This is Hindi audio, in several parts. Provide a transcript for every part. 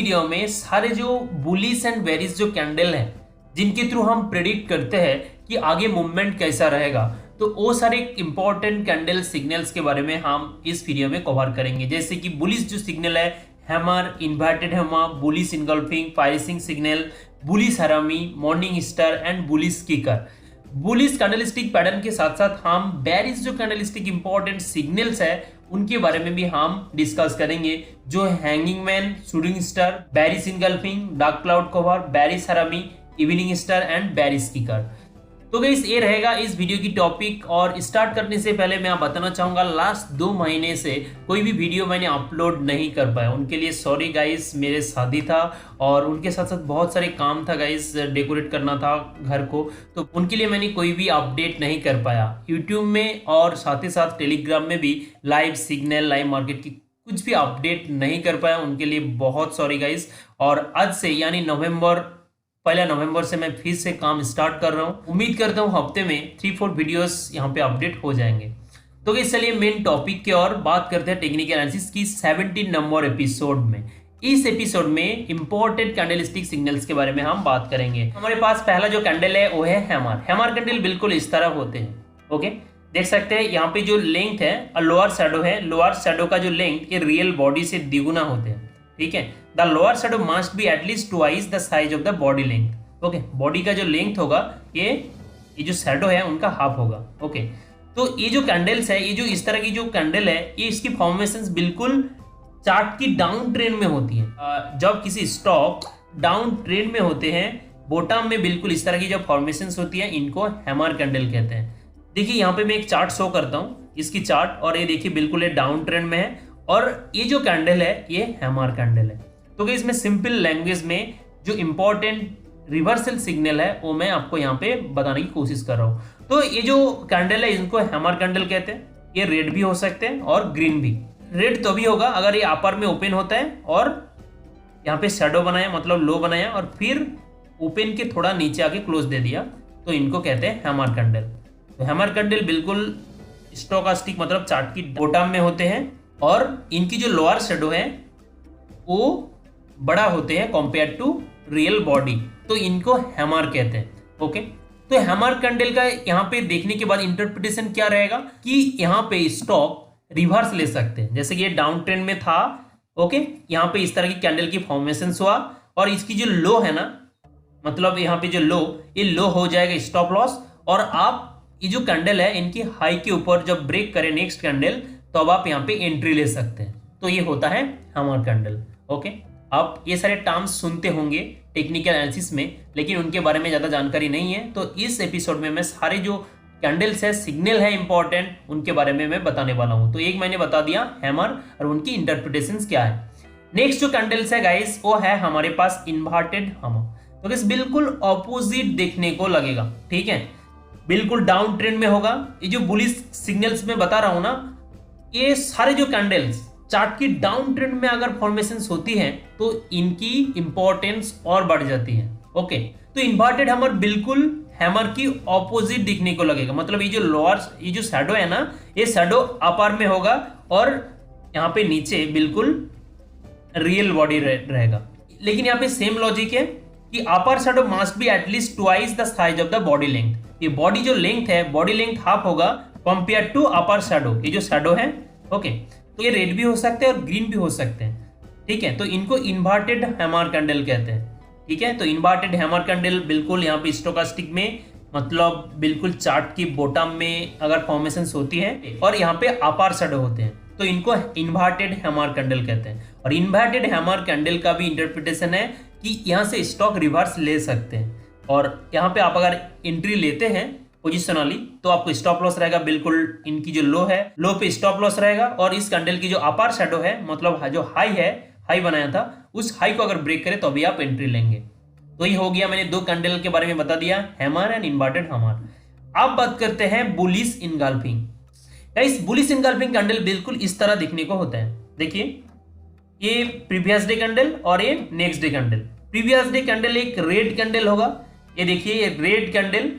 वीडियो में सारे जो बुलिश एंड बेरिश जो कैंडल हैं जिनके थ्रू हम प्रेडिक्ट करते हैं कि आगे मूवमेंट कैसा रहेगा, तो वो सारे इंपॉर्टेंट कैंडल सिग्नल्स के बारे में हम इस वीडियो में कवर करेंगे। जैसे कि बुलिश जो सिग्नल है, hammer, inverted hammer, bullish engulfing, piercing signal, bullish हरामी, morning star and bullish kicker. Bullish candlestick pattern के साथ साथ हम बेरिश जो कैंडलस्टिक इंपॉर्टेंट सिग्नल्स है उनके बारे में भी हम डिस्कस करेंगे, जो hanging man, shooting star, bearish engulfing, dark cloud cover, bearish हरामी, evening star and bearish kicker. तो गाइस ये रहेगा इस वीडियो की टॉपिक। और स्टार्ट करने से पहले मैं बताना चाहूंगा, लास्ट 2 महीने से कोई भी वीडियो मैंने अपलोड नहीं कर पाया, उनके लिए सॉरी गाइस। मेरे शादी था और उनके साथ साथ बहुत सारे काम था गाइस, डेकोरेट करना था घर को, तो उनके लिए मैंने कोई भी अपडेट नहीं कर पाया यूट्यूब में, और साथ ही साथ टेलीग्राम में भी लाइव सिग्नल, लाइव मार्केट की कुछ भी अपडेट नहीं कर पाया, उनके लिए बहुत सॉरी गाइस। और आज से यानी पहला नवंबर से मैं फिर से काम स्टार्ट कर रहा हूँ। उम्मीद करता हूँ हफ्ते में 3-4 वीडियोस यहाँ पे अपडेट हो जाएंगे। तो गाइस चलिए मेन टॉपिक की ओर बात करते हैं, टेक्निकल एनालिसिस की 17 नंबर एपिसोड में। इस एपिसोड में इंपॉर्टेंट कैंडलस्टिक सिग्नल्स के बारे में हम बात करेंगे। हमारे पास पहला जो कैंडल है वो है हैमर। हैमर कैंडल बिल्कुल इस तरह होते हैं, ओके, देख सकते हैं यहाँ पे जो लेंथ है और लोअर शैडो है, लोअर शैडो का जो लेंथ ये रियल बॉडी से द्विगुना होते हैं, ठीक है। The lower shadow must be at least twice the size of the body length. Okay, body का जो लेंथ होगा ये जो शैडो है उनका हाफ होगा। ओके, तो ये जो कैंडल्स है, ये जो इस तरह की जो कैंडल है, ये इसकी फॉर्मेशंस बिल्कुल चार्ट की डाउन ट्रेंड में होती है। जब किसी स्टॉक डाउन ट्रेंड में होते हैं, बॉटम में बिल्कुल इस तरह की जो फॉर्मेशंस होती है, इनको हैमर कैंडल कहते हैं। देखिए यहाँ पे मैं एक चार्ट शो करता हूँ, इसकी चार्ट, और ये देखिए बिल्कुल ये डाउन ट्रेंड में है, और ये जो कैंडल है ये हैमर कैंडल है। तो इसमें सिंपल लैंग्वेज में जो इंपॉर्टेंट रिवर्सल सिग्नल है वो मैं आपको यहाँ पे बताने की कोशिश कर रहा हूँ। तो ये जो कैंडल है इनको हैमर कैंडल कहते हैं। ये रेड भी हो सकते हैं और ग्रीन भी। रेड तो भी होगा अगर ये अपर में ओपन होता है और यहाँ पे शैडो बनाया, मतलब लो बनाया, और फिर ओपन के थोड़ा नीचे आके क्लोज दे दिया, तो इनको कहते हैं हैमर कैंडल। तो हैमर कैंडल बिल्कुल स्टोकास्टिक मतलब चार्ट की बॉटम में होते हैं, और इनकी जो लोअर शैडो है वो बड़ा होते हैं कंपेयर टू रियल बॉडी, तो इनको हैमर कहते हैं। ओके, तो हैमर कैंडल का यहाँ पे देखने के बाद इंटरप्रिटेशन क्या रहेगा कि यहाँ पे स्टॉक रिवर्स ले सकते हैं। जैसे कि ये डाउन ट्रेंड में था, ओके, यहाँ पे इस तरह की कैंडल की फॉर्मेशन हुआ, और इसकी जो लो है ना, मतलब यहाँ पे जो लो, ये लो हो जाएगा स्टॉप लॉस, और आप ये जो कैंडल है इनकी हाई के ऊपर जब ब्रेक करें नेक्स्ट कैंडल, तो अब आप यहाँ पे एंट्री ले सकते हैं। तो ये होता है हैमर कैंडल। ओके, आप ये सारे टर्म्स सुनते होंगे टेक्निकल एनालिसिस में, लेकिन उनके बारे में ज़्यादा जानकारी नहीं है। तो इस एपिसोड में मैं सारे जो कैंडल्स है, सिग्नल है इंपॉर्टेंट, उनके बारे में मैं बताने वाला हूँ। तो एक मैंने बता दिया हैमर और उनकी इंटरप्रिटेशंस क्या है। नेक्स्ट जो कैंडल्स है गाइस वो है हमारे पास इन्वर्टेड हैमर। तो गाइस बिल्कुल ऑपोजिट देखने को लगेगा, ठीक है, बिल्कुल डाउन ट्रेंड में होगा। ये जो बुलिश सिग्नल्स में बता रहा हूँ ना, ये सारे जो कैंडल्स चार्ट की डाउन ट्रेंड में अगर फॉर्मेशंस होती हैं तो इनकी इंपॉर्टेंस और बढ़ जाती है। ओके, तो इन्वर्टेड हैमर बिल्कुल हैमर की ऑपोजिट दिखने को लगेगा, मतलब ये जो लोअर, ये जो शैडो है ना, ये शैडो अपर में होगा और यहाँ पे नीचे बिल्कुल रियल बॉडी रहेगा। लेकिन यहाँ पे सेम लॉजिक है कि अपर shadow must be at least twice the size of the body length. ये बॉडी जो लेंथ है, बॉडी लेंथ हाफ होगा कंपेयर टू अपर शैडो, ये जो शैडो है। ओके, तो ये रेड भी हो सकते हैं और ग्रीन भी हो सकते हैं, ठीक है। तो इनको इन्वर्टेड हैमर कैंडल कहते हैं, ठीक है। तो इन्वर्टेड हैमर कैंडल बिल्कुल यहाँ पे स्टोकास्टिक में, मतलब बिल्कुल चार्ट की बॉटम में अगर फॉर्मेशंस होती है और यहाँ पे अपर शैडो होते हैं, तो इनको इन्वर्टेड हैमर कैंडल कहते हैं। और इन्वर्टेड हैमर कैंडल का भी इंटरप्रिटेशन है कि यहाँ से स्टॉक रिवर्स ले सकते हैं, और यहाँ पे आप अगर एंट्री लेते हैं पोजिशनली तो आपको स्टॉप लॉस रहेगा, बिल्कुल इनकी जो लो है, लो पे स्टॉप लॉस रहेगा, और इस कैंडल की जो अपर शैडो है, मतलब जो हाई है, हाई बनाया था, उस हाई को अगर ब्रेक करे तो अभी आप एंट्री लेंगे। तो ये हो गया, मैंने 2 कैंडल के बारे में बता दिया, हैमर एंड इन्वर्टेड हैमर। अब बात करते हैं bullish engulfing. Guys bullish engulfing candle बिल्कुल इस तरह दिखने को होता है। देखिए ये प्रीवियस डे कैंडल और ये next day candle. Previous day candle एक रेड कैंडल होगा, ये देखिए ये रेड कैंडल,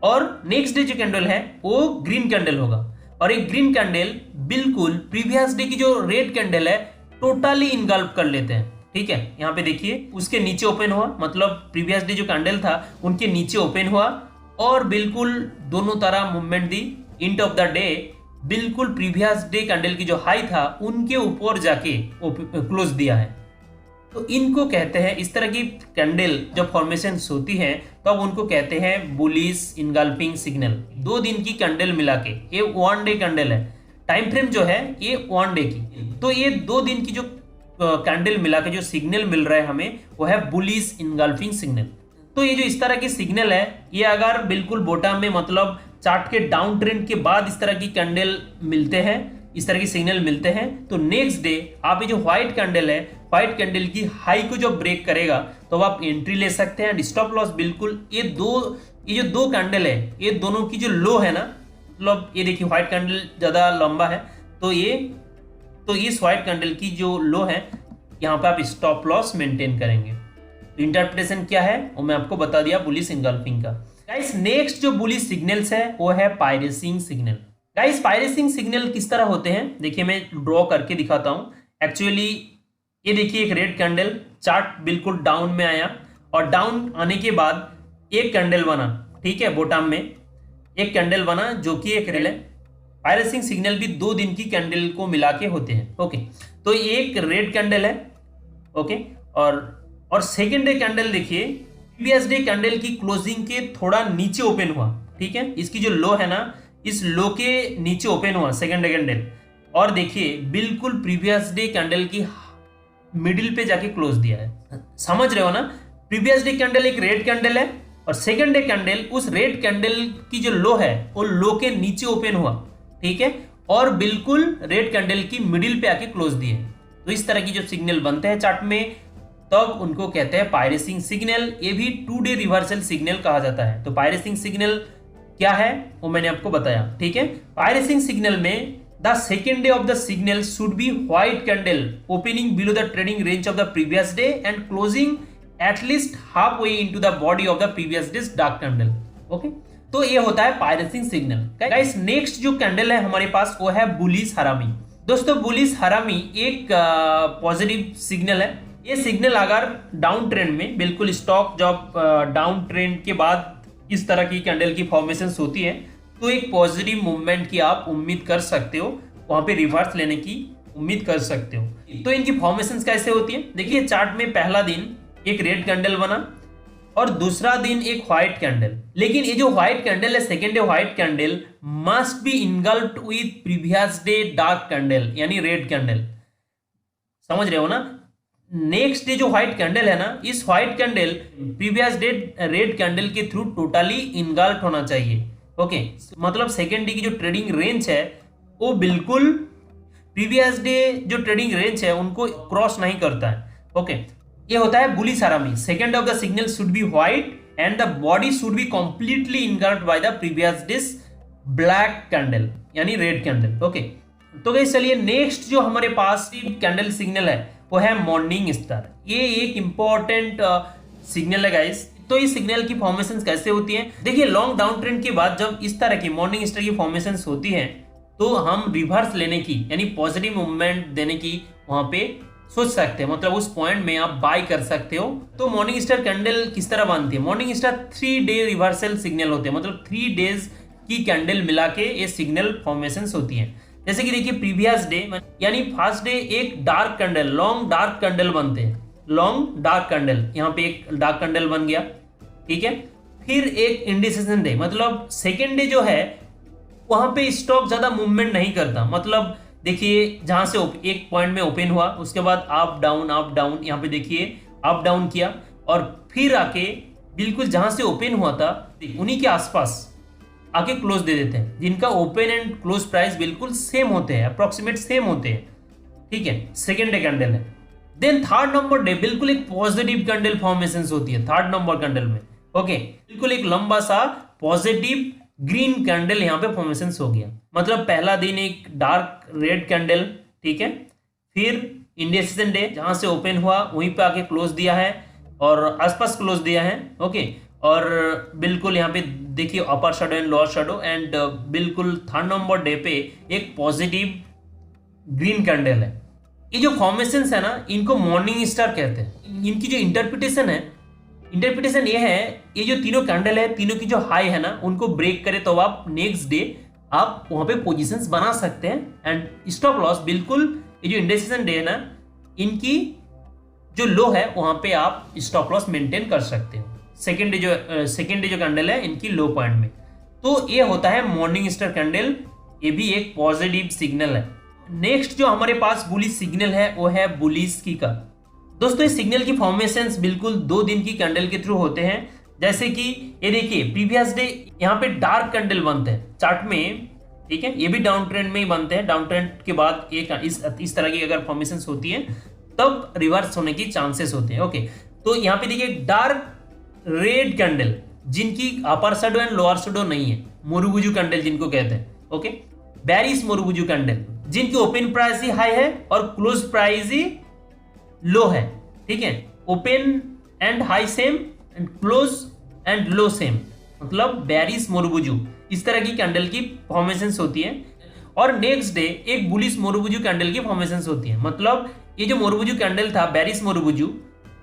और नेक्स्ट डे जो कैंडल है वो ग्रीन कैंडल होगा, और एक ग्रीन कैंडल बिल्कुल प्रीवियस डे की जो रेड कैंडल है टोटली इनगल्फ कर लेते हैं। ठीक है, यहाँ पे देखिए उसके नीचे ओपन हुआ, मतलब प्रीवियस डे जो कैंडल था उनके नीचे ओपन हुआ और बिल्कुल दोनों तरह movement the. End of the day बिल्कुल प्रीवियस डे कैंडल की जो हाई था उनके ऊपर जाके क्लोज दिया है। तो इनको कहते हैं, इस तरह की कैंडल जब फॉर्मेशन होती है तो अब उनको कहते हैं बुलिश इनगल्फिंग सिग्नल। 2 दिन की कैंडल मिला के, ये 1 डे कैंडल है, टाइम फ्रेम जो है ये 1 डे की, तो ये 2 दिन की जो कैंडल मिला के जो सिग्नल मिल रहा है हमें वो है बुलिश इनगल्फिंग सिग्नल। तो ये जो इस तरह की सिग्नल है ये अगर बिल्कुल बॉटम में, मतलब चार्ट के डाउन ट्रेंड के बाद इस तरह की कैंडल मिलते हैं, इस तरह की सिग्नल मिलते हैं, तो नेक्स्ट डे आप ये जो व्हाइट कैंडल है, व्हाइट कैंडल की हाई को जब ब्रेक करेगा तो आप एंट्री ले सकते हैं। स्टॉप लॉस बिल्कुल ये जो दो कैंडल है, ये दोनों की जो लो है ना, मतलब ये देखिए व्हाइट कैंडल ज्यादा लंबा है, तो इस व्हाइट कैंडल की जो लो है यहाँ पे आप स्टॉप लॉस मेंटेन करेंगे। तो इंटरप्रिटेशन क्या है वो मैं आपको बता दिया बुलिश इनगल्फिंग का। गाइस नेक्स्ट जो बुलिश सिग्नल्स है वो है piercing signal. Guys piercing signal किस तरह होते हैं, देखिए मैं ड्रॉ करके दिखाता हूं। एक्चुअली ये देखिए एक रेड कैंडल, चार्ट बिल्कुल डाउन में आया और डाउन आने के बाद एक कैंडल बना, ठीक है, बॉटम में एक कैंडल बना जो कि एक रेड है। पायरेसिंग सिग्नल भी 2 दिन की कैंडल को मिला के होते हैं। ओके, तो एक रेड कैंडल है, ओके, और सेकेंड डे कैंडल देखिए प्रीवियस डे कैंडल की क्लोजिंग के थोड़ा नीचे ओपन हुआ, ठीक है, इसकी जो लो है ना, इस लो के नीचे ओपन हुआ सेकेंड डे कैंडल, और देखिए बिल्कुल प्रीवियस डे कैंडल की मिडिल पे जाके क्लोज दिया है। समझ रहे हो ना, प्रीवियस डे कैंडल एक रेड कैंडल है और सेकेंड डे कैंडल उस रेड कैंडल की जो लो है वो लो के नीचे ओपन हुआ, ठीक है, और बिल्कुल रेड कैंडल की मिडिल पे आके क्लोज दिए। तो इस तरह की जो सिग्नल बनते हैं चार्ट में तब उनको कहते हैं पायरेसिंग सिग्नल। ये भी 2 डे रिवर्सल सिग्नल कहा जाता है। तो पायरेसिंग सिग्नल क्या है वो मैंने आपको बताया, ठीक है। पायरेसिंग सिग्नल में the second day of the signal should be white candle opening below the trading range of the previous day and closing at least half way into the body of the previous days dark candle. Okay, तो ये होता है पायरेसिंग सिग्नल। गाइस नेक्स्ट जो कैंडल है हमारे पास वो है बुलिश हरामी। दोस्तों बुलिश हरामी एक पॉजिटिव सिग्नल है। ये सिग्नल अगर डाउन ट्रेंड में, बिल्कुल स्टॉक जब डाउन ट्रेंड के बाद इस तरह की कैंडल की फॉर्मेशन होती है तो एक पॉजिटिव मूवमेंट की आप उम्मीद कर सकते हो, वहां पे रिवर्स लेने की उम्मीद कर सकते हो। तो इनकी फॉर्मेशन कैसे होती है, देखिए चार्ट में पहला दिन एक रेड कैंडल बना और दूसरा दिन एक व्हाइट कैंडल, लेकिन ये जो व्हाइट कैंडल है second day white candle must be इनगल्फ्ड with previous day dark candle यानी रेड कैंडल। समझ रहे हो ना, नेक्स्ट डे जो व्हाइट कैंडल है ना, इस white candle previous day red candle के थ्रू टोटली इनगल्फ्ड होना चाहिए। ओके, मतलब सेकेंड डे की जो ट्रेडिंग रेंज है वो बिल्कुल प्रीवियस डे जो ट्रेडिंग रेंज है उनको क्रॉस नहीं करता है। ओके, ये होता है बुलिश हरामी। Second of the signal should be white and the body should be completely इनगल्फ्ड by the previous days black candle यानी रेड कैंडल। ओके, तो गाइस चलिए नेक्स्ट जो हमारे पास कैंडल सिग्नल है वो है मॉर्निंग स्टार। ये एक इंपॉर्टेंट सिग्नल है गाइस। तो इस सिग्नल की फॉर्मेशन कैसे होती है, देखिए लॉन्ग डाउन ट्रेंड के बाद जब इस तरह की मॉर्निंग स्टार की फॉर्मेशन होती है तो हम रिवर्स लेने की यानी पॉजिटिव मूवमेंट देने की वहां पे सोच सकते हैं, मतलब उस पॉइंट में आप बाय कर सकते हो। तो मॉर्निंग स्टार कैंडल किस तरह बनती है, morning star 3 day reversal signal होते हैं, मतलब 3 डेज की कैंडल मिला के ये सिग्नल फॉर्मेशन होती है। जैसे कि देखिए प्रीवियस डे यानी फर्स्ट डे एक dark candle, long dark candle बनते हैं, लॉन्ग डार्क कैंडल, यहाँ पे एक डार्क कैंडल बन गया, ठीक है। फिर एक इंडिसेशन डे, मतलब सेकेंड डे जो है वहां पे स्टॉक ज्यादा मूवमेंट नहीं करता, मतलब देखिए जहां से एक पॉइंट में ओपन हुआ उसके बाद अप डाउन, यहाँ पे देखिए अप डाउन किया और फिर आके बिल्कुल जहां से ओपन हुआ था उन्हीं के आसपास आके क्लोज दे देते हैं, जिनका ओपन एंड क्लोज प्राइस बिल्कुल सेम होते हैं, अप्रोक्सीमेट सेम होते हैं, ठीक है। सेकेंड डे कैंडल है। देन थर्ड नंबर डे बिल्कुल एक पॉजिटिव कैंडल फॉर्मेशन होती है थर्ड नंबर कैंडल में। ओके, बिल्कुल एक लंबा सा पॉजिटिव ग्रीन कैंडल यहाँ पे फॉर्मेशन हो गया, मतलब पहला दिन एक डार्क रेड कैंडल, ठीक है, फिर इंडिसेशन डे जहां से ओपन हुआ वहीं पे आके क्लोज दिया है और आसपास क्लोज दिया है। ओके, और बिल्कुल यहाँ पे देखिए अपर shadow and lower shadow and बिल्कुल थर्ड नंबर डे पे एक पॉजिटिव ग्रीन कैंडल है। ये जो फॉर्मेशंस है ना, इनको मॉर्निंग स्टार कहते हैं। इनकी जो इंटरप्रिटेशन ये है, ये जो तीनों कैंडल है, तीनों की जो हाई है ना, उनको ब्रेक करे तो आप नेक्स्ट डे आप वहां पे पोजीशंस बना सकते हैं। एंड स्टॉप लॉस बिल्कुल, ये जो इंडेसिशन डे है ना, इनकी जो लो है वहां पे आप स्टॉप लॉस मेंटेन कर सकते हो। सेकेंड डे जो कैंडल है इनकी लो पॉइंट में, तो ये होता है मॉर्निंग स्टार कैंडल। ये भी एक पॉजिटिव सिग्नल है। नेक्स्ट जो हमारे पास बुलिश सिग्नल है वो है बुलिश की का। दोस्तों इस सिग्नल की फॉर्मेशंस बिल्कुल 2 दिन की कैंडल के थ्रू होते हैं। जैसे कि ये देखिए, प्रीवियस डे यहाँ पे डार्क कैंडल बनते हैं चार्ट में, ठीक है, ये भी डाउन ट्रेंड में ही बनते हैं। डाउन ट्रेंड के बाद एक इस तरह की अगर फॉर्मेशंस होती है तब रिवर्स होने की चांसेस होते हैं। ओके, तो यहाँ पे देखिए डार्क रेड कैंडल जिनकी अपर शैडो एंड लोअर शैडो नहीं है, मोरुबुजू कैंडल जिनको कहते हैं। ओके, बेरिश मोरुबुजू कैंडल जिनकी ओपन प्राइस ही हाई है और क्लोज प्राइस ही लो है, ठीक है, open and high same and close and low same, मतलब बेरिश मोरुबुजू इस तरह की कैंडल की फॉर्मेशंस होती है। और नेक्स्ट डे एक बुलिश मोरुबुजू कैंडल की फॉर्मेशंस होती है। मतलब ये जो मोरुबुजू कैंडल था, बेरिश मोरुबुजू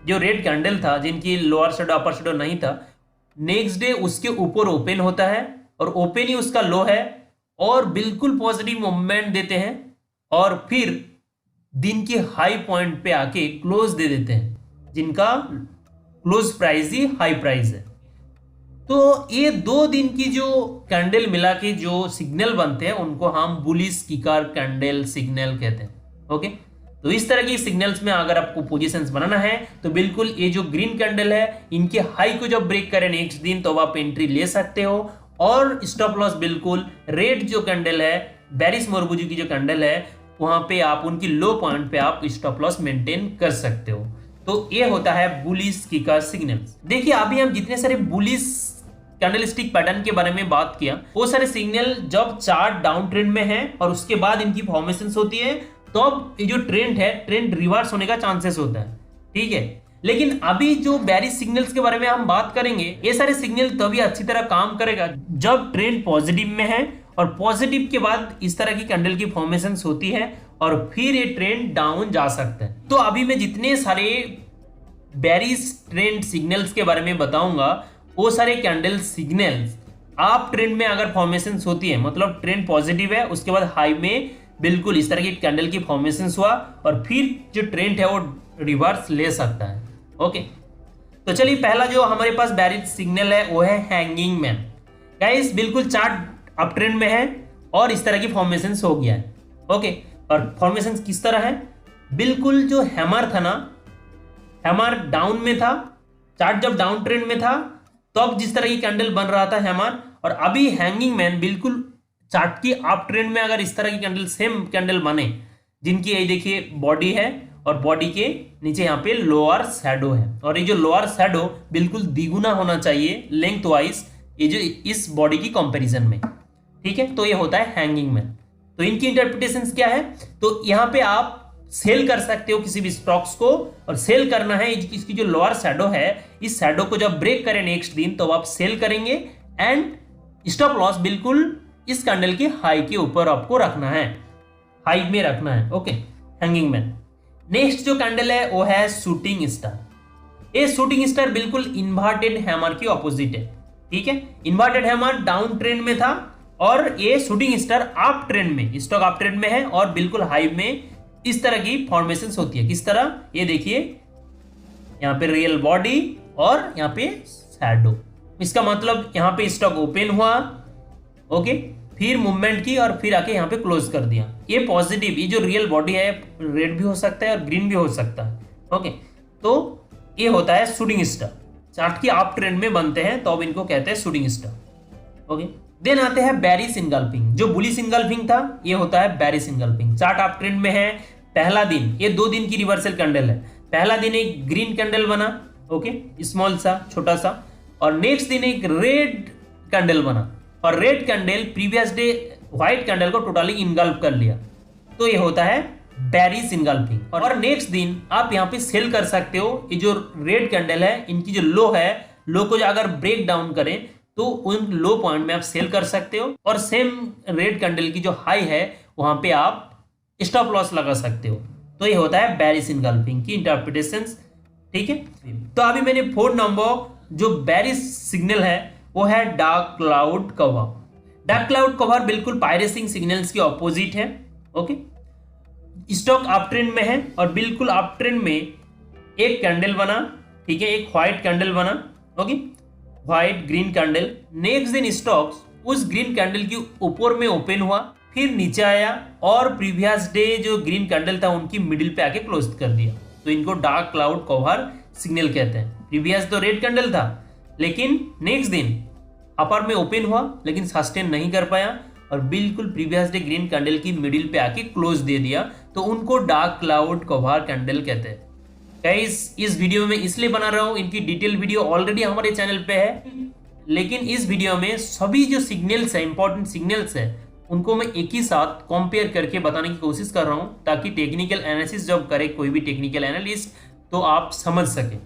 जो रेड कैंडल था जिनकी लोअर शैडो अपर शैडो नहीं था, नेक्स्ट डे उसके ऊपर ओपन होता है और ओपन ही उसका लो है और बिल्कुल पॉजिटिव मूवमेंट देते हैं और फिर दिन के हाई पॉइंट पे आके क्लोज दे देते हैं जिनका क्लोज प्राइस ही हाई प्राइस है। तो ये 2 दिन की जो कैंडल मिला के जो सिग्नल बनते हैं उनको हम बुलिश किकार कैंडल सिग्नल कहते हैं। ओके, तो इस तरह की सिग्नल्स में अगर आपको पोजीशंस बनाना है तो बिल्कुल ये जो ग्रीन कैंडल है इनके हाई को जब ब्रेक करें नेक्स्ट दिन तो आप एंट्री ले सकते हो। और स्टॉप लॉस बिल्कुल रेड जो कैंडल है, बेरिश मोरुबुजू की जो कैंडल है, वहां पे आप उनकी लो पॉइंट पे आप स्टॉप लॉस मेंटेन कर सकते हो। तो ये होता है बुलिश की का सिग्नल। देखिए अभी हम जितने सारे बुलिश कैंडलस्टिक पैटर्न के बारे में बात किया, वो सारे सिग्नल जब चार्ट डाउन ट्रेंड में है और उसके बाद इनकी फॉर्मेशंस होती है तो अब ये जो ट्रेंड है, ट्रेंड रिवर्स होने का चांसेस होता है, ठीक है। लेकिन अभी जो बेरिश सिग्नल्स के बारे में हम बात करेंगे, ये सारे सिग्नल तभी अच्छी तरह काम करेगा जब ट्रेंड पॉजिटिव में है और पॉजिटिव के बाद इस तरह की कैंडल की फॉर्मेशंस होती है और फिर ये ट्रेंड डाउन जा सकता है। तो अभी मैं जितने सारे बेरिश ट्रेंड सिग्नल्स के बारे में बताऊंगा, वो सारे कैंडल सिग्नल्स आप ट्रेंड में अगर फॉर्मेशंस होती है, मतलब ट्रेंड पॉजिटिव है, उसके बाद हाई में बिल्कुल इस तरह की कैंडल की फॉर्मेशंस हुआ और फिर जो ट्रेंड है वो रिवर्स ले सकता है। ओके, तो चलिए पहला जो हमारे पास बेरिश सिग्नल है वो है हैंगिंग मैन। गाइस बिल्कुल चार्ट अप ट्रेंड में है और इस तरह की फॉर्मेशंस हो गया है। ओके, और फॉर्मेशंस किस तरह है, बिल्कुल जो हैमर था ना, हैमर डाउन में था, चार्ट जब डाउन ट्रेंड में था तब जिस तरह की कैंडल बन रहा था हैमर, और अभी हैंगिंग मैन बिल्कुल चार्ट की अप ट्रेंड में अगर इस तरह की कैंडल सेम कैंडल बने जिनकी ये देखिए बॉडी है और बॉडी के नीचे यहाँ पे लोअर शैडो है, और ये जो लोअर शैडो बिल्कुल द्विगुना होना चाहिए लेंथ वाइज ये जो इस बॉडी की कंपैरिजन में, ठीक है। तो ये होता है हैंगिंग मैन। तो इनकी इंटरप्रिटेशंस क्या है, तो यहाँ पे आप सेल कर सकते हो किसी भी स्टॉक्स को, और सेल करना है इसकी जो लोअर शैडो है, इस शैडो को जब ब्रेक करें नेक्स्ट दिन तो आप सेल करेंगे एंड स्टॉप लॉस बिल्कुल इस कैंडल के हाई के ऊपर आपको रखना है, हाई में रखना है। Okay, hanging man. नेक्स्ट जो कैंडल है वो है शूटिंग स्टार। ये शूटिंग स्टार बिल्कुल इन्वर्टेड हैमर की ऑपोजिट है, ठीक है। इन्वर्टेड हैमर डाउन ट्रेंड में था और ये शूटिंग स्टार अप ट्रेंड में, स्टॉक अप ट्रेंड में है और बिल्कुल हाई में इस तरह की फॉर्मेशंस होती है। किस तरह, ये देखिए यहाँ पे रियल बॉडी और यहाँ पे शैडो, इसका मतलब यहाँ पे स्टॉक ओपन हुआ, ओके, फिर मूवमेंट की और फिर आके यहाँ पे क्लोज कर दिया। ये पॉजिटिव, ये जो रियल बॉडी है रेड भी हो सकता है और ग्रीन भी हो सकता है। ओके, तो ये होता है शूटिंग स्टार, चार्ट की अप ट्रेंड में बनते हैं तो अब इनको कहते हैं शूटिंग स्टार। ओके, देन आते हैं बेरिश इंगल्फिंग। जो बुलिश इंगल्फिंग था ये होता है bearish engulfing. Chart up trend में है, पहला दिन, ये 2 दिन की रिवर्सल कैंडल है। पहला दिन एक ग्रीन कैंडल बना, ओके, स्मॉल सा छोटा सा, और नेक्स्ट दिन एक रेड कैंडल बना और red candle previous day white candle को टोटली इनगल्फ कर लिया। तो ये होता है बेरिश इंगल्फिंग। और नेक्स्ट दिन आप यहाँ पे सेल कर सकते हो। ये जो रेड कैंडल है इनकी जो लो है, लो को अगर ब्रेक डाउन करें तो उन लो पॉइंट में आप सेल कर सकते हो, और सेम रेड कैंडल की जो हाई है वहां पे आप स्टॉप लॉस लगा सकते हो। तो ये होता है बेरिश इनगल्फिंग की इंटरप्रिटेशन, ठीक है। तो अभी मैंने 4 नंबर जो बेरिश सिग्नल है वो है dark cloud cover. Dark cloud cover बिल्कुल पायरेसिंग सिग्नल्स के ऑपोजिट है, ओके। स्टॉक अप ट्रेंड में है और बिल्कुल अप ट्रेंड में एक कैंडल बना, ठीक है, एक व्हाइट कैंडल बना, okay, white green candle. Next दिन स्टॉक्स उस ग्रीन कैंडल के ऊपर में ओपन हुआ, फिर नीचे आया और प्रीवियस डे जो ग्रीन कैंडल था उनकी मिडिल पे आके क्लोज कर दिया। तो इनको डार्क क्लाउड कवर सिग्नल कहते हैं। प्रीवियस तो रेड कैंडल था, लेकिन नेक्स्ट दिन अपर में ओपन हुआ लेकिन सस्टेन नहीं कर पाया और बिल्कुल प्रीवियस डे ग्रीन कैंडल की मिडिल पे आके क्लोज दे दिया, तो उनको डार्क क्लाउड कवर कैंडल कहते हैं। गाइस इस वीडियो में इसलिए बना रहा हूं, इनकी डिटेल वीडियो ऑलरेडी हमारे चैनल पे है, लेकिन इस वीडियो में सभी जो सिग्नल्स है, इंपॉर्टेंट सिग्नल्स है, उनको मैं एक ही साथ कंपेयर करके बताने की कोशिश कर रहा हूं ताकि टेक्निकल एनालिसिस जब करे कोई भी टेक्निकल एनालिस्ट तो आप समझ सके।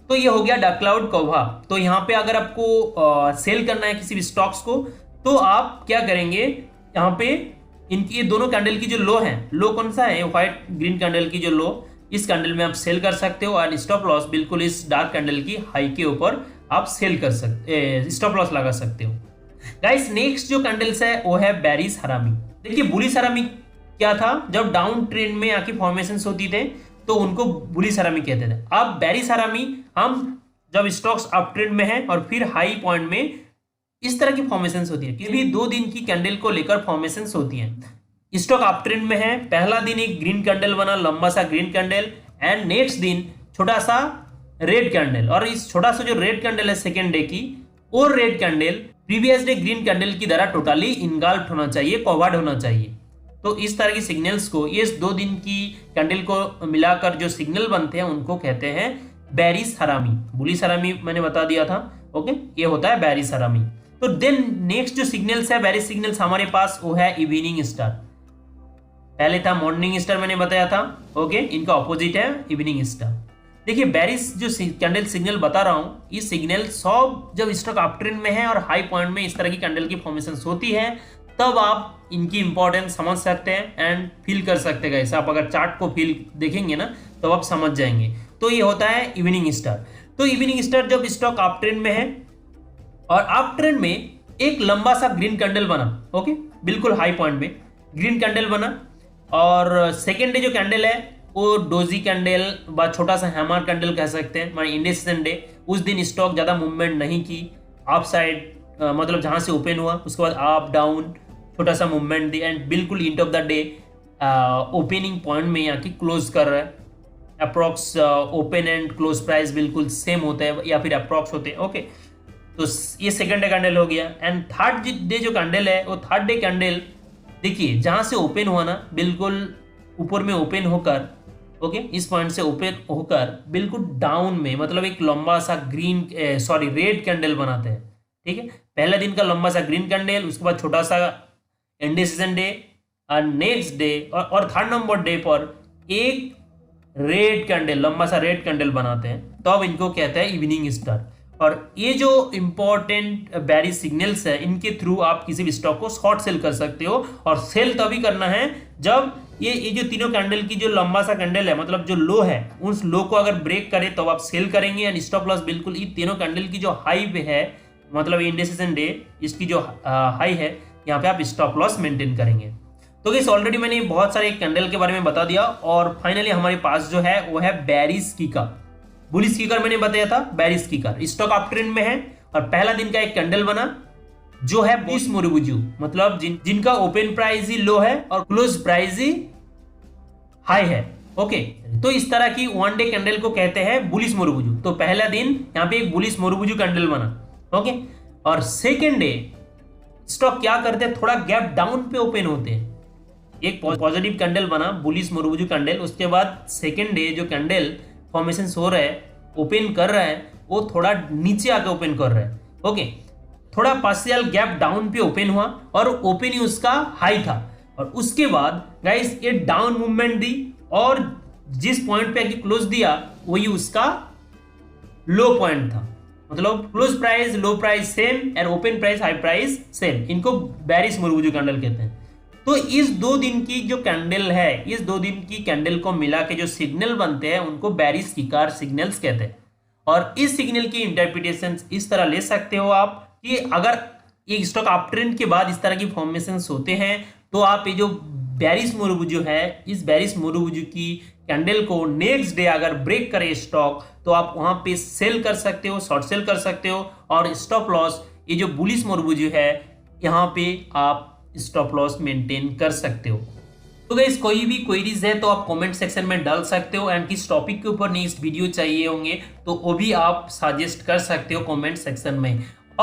तो ये हो गया डार्क क्लाउड कवर। तो यहाँ पे अगर आपको सेल करना है किसी भी स्टॉक्स को तो आप क्या करेंगे, यहाँ पे इनकी ये दोनों कैंडल की जो लो है, लो कौन सा है, व्हाइट ग्रीन कैंडल की जो लो, इस कैंडल में आप सेल कर सकते हो और स्टॉप लॉस बिल्कुल इस डार्क कैंडल की हाई के ऊपर आप सेल कर सकते, स्टॉप लॉस लगा सकते हो। गाइस नेक्स्ट जो कैंडल्स है वो है बेरिश हरामी। देखिए बुलिश हरामी क्या था, जब डाउन ट्रेंड में आके फॉर्मेशंस होती थे तो उनको बुलिश हरामी कहते थे। अब बेरिश हरामी हम जब स्टॉक्स अप ट्रेंड में है और फिर हाई पॉइंट में इस तरह की फॉर्मेशंस होती है, कि भी 2 दिन की कैंडल को लेकर फॉर्मेशंस होती हैं। स्टॉक अप ट्रेंड में है, पहला दिन एक ग्रीन कैंडल बना, लंबा सा ग्रीन कैंडल, एंड नेक्स्ट दिन छोटा सा रेड कैंडल, और इस छोटा सा जो रेड कैंडल है सेकेंड डे की, और red candle previous day green candle की तरह टोटली इनगल्फ्ड होना चाहिए, कवर्ड होना चाहिए। तो इस तरह की सिग्नल्स को, ये 2 दिन की कैंडल को मिलाकर जो सिग्नल बनते हैं उनको कहते हैं बेरिश हरामी। बुलिश हरामी मैंने बता दिया था, ओके, ये होता है बेरिश हरामी। तो देन नेक्स्ट जो सिग्नल्स है बेरिश सिग्नल्स हमारे पास वो है इवनिंग स्टार। पहले था मॉर्निंग स्टार मैंने बताया था, ओके, इनका ऑपोजिट है इवनिंग स्टार। देखिए बेरिश जो कैंडल सिग्नल बता रहा हूं, ये सिग्नल सब जब स्टॉक अप ट्रेंड में है और हाई पॉइंट में इस तरह की कैंडल की फॉर्मेशन होती है तब आप इनकी इंपॉर्टेंस समझ सकते हैं एंड फील कर सकते हैं। आप अगर चार्ट को फील देखेंगे ना तो आप समझ जाएंगे। तो ये होता है इवनिंग स्टार। तो इवनिंग स्टार जब स्टॉक अप ट्रेंड में है और अप ट्रेंड में एक लंबा सा ग्रीन कैंडल बना, ओके, बिल्कुल हाई पॉइंट में ग्रीन कैंडल बना, और सेकेंड डे जो कैंडल है वो डोजी कैंडल व छोटा सा हैमर कैंडल कह सकते हैं, माने इंडिसेशन डे। उस दिन स्टॉक ज्यादा मूवमेंट नहीं की, अप साइड मतलब जहां से ओपन हुआ उसके बाद अप डाउन छोटा सा मूवमेंट दी एंड बिल्कुल end of the day opening point में यहाँ की क्लोज कर रहा है। Approx open and close price बिल्कुल सेम होता है या फिर अप्रॉक्स होते हैं, ओके। तो ये सेकंड डे कैंडल हो गया। एंड थर्ड डे जो कैंडल है वो थर्ड डे कैंडल देखिए जहां से ओपन हुआ ना बिल्कुल ऊपर में ओपन होकर, ओके, इस पॉइंट से ओपन होकर बिल्कुल डाउन में, मतलब एक लंबा सा रेड कैंडल बनाते हैं, ठीक है। पहला दिन का लंबा सा ग्रीन कैंडल, उसके बाद छोटा सा इंडिसेशन डे और नेक्स्ट डे और थर्ड नंबर डे पर एक रेड कैंडल, लंबा सा रेड कैंडल बनाते हैं, तो अब इनको कहते हैं इवनिंग स्टार। और ये जो इंपॉर्टेंट बेरिश सिग्नल्स है इनके थ्रू आप किसी भी स्टॉक को शॉर्ट सेल कर सकते हो, और सेल तभी करना है जब ये जो तीनों कैंडल की जो लंबा सा कैंडल है, मतलब जो लो है, उस लो को अगर ब्रेक करे तो आप सेल करेंगे। एंड स्टॉप लॉस बिल्कुल ये तीनों कैंडल की जो हाई पे है, मतलब इंडिसेशन डे इसकी जो हाई है, यहाँ पे आप स्टॉप लॉस मेंटेन करेंगे। तो गाइस ऑलरेडी मैंने बहुत सारे कैंडल के बारे में बता दिया, और फाइनली हमारे पास जो है वो है बेरिश किकर। बुलिश किकर मैंने बताया था, bearish kicker stock up trend में है और पहला दिन का एक कैंडल बना जो है बुलिश मोरुबुजू, मतलब जिनका ओपन प्राइस ही लो है और क्लोज प्राइस ही हाई है, ओके। तो इस तरह की वन डे कैंडल को कहते हैं बुलिश मोरुबुजू। तो पहला दिन यहाँ पे एक बुलिश मोरुबुजू कैंडल बना, ओके, और सेकेंड डे स्टॉक क्या करते हैं, थोड़ा गैप डाउन पे ओपन होते हैं। एक पॉजिटिव कैंडल बना बुलिश मोरुबुजू कैंडल, उसके बाद सेकेंड डे जो कैंडल फॉर्मेशन हो रहा है, ओपन कर रहा है, वो थोड़ा नीचे आके ओपन कर रहा है, ओके, थोड़ा पार्शियल गैप डाउन पे ओपन हुआ और ओपन ही उसका हाई था। और उसके बाद गाइस ये डाउन मूवमेंट दी और जिस पॉइंट पे आके क्लोज दिया वही उसका लो पॉइंट था, मतलब close price low price same and open price high price same. इनको बेरिश मोरुबुजू कैंडल कहते हैं। तो इस 2 दिन की जो कैंडल है, इस 2 दिन की कैंडल को मिला के जो सिग्नल बनते हैं उनको बेरिस किकार सिग्नल्स कहते हैं। और इस सिग्नल की इंटरप्रिटेशन इस तरह ले सकते हो आप कि अगर एक स्टॉक अप ट्रेंड के बाद इस तरह की फॉर्मेशंस होते हैं तो आप ये जो बेरिस मुरुबुजु है, इस बेरिस मुरुबुजु की कैंडल को नेक्स्ट डे अगर ब्रेक करे स्टॉक तो आप वहां पे सेल कर सकते हो, शॉर्ट सेल कर सकते हो, और स्टॉप लॉस ये जो बुलिश मुरुबुजु है यहाँ पे आप स्टॉप लॉस मेंटेन कर सकते हो। तो गाइस कोई भी क्वेरीज है तो आप कमेंट सेक्शन में डाल सकते हो, एंड किस टॉपिक के ऊपर नेक्स्ट वीडियो चाहिए होंगे तो वो भी आप सजेस्ट कर सकते हो कमेंट सेक्शन में।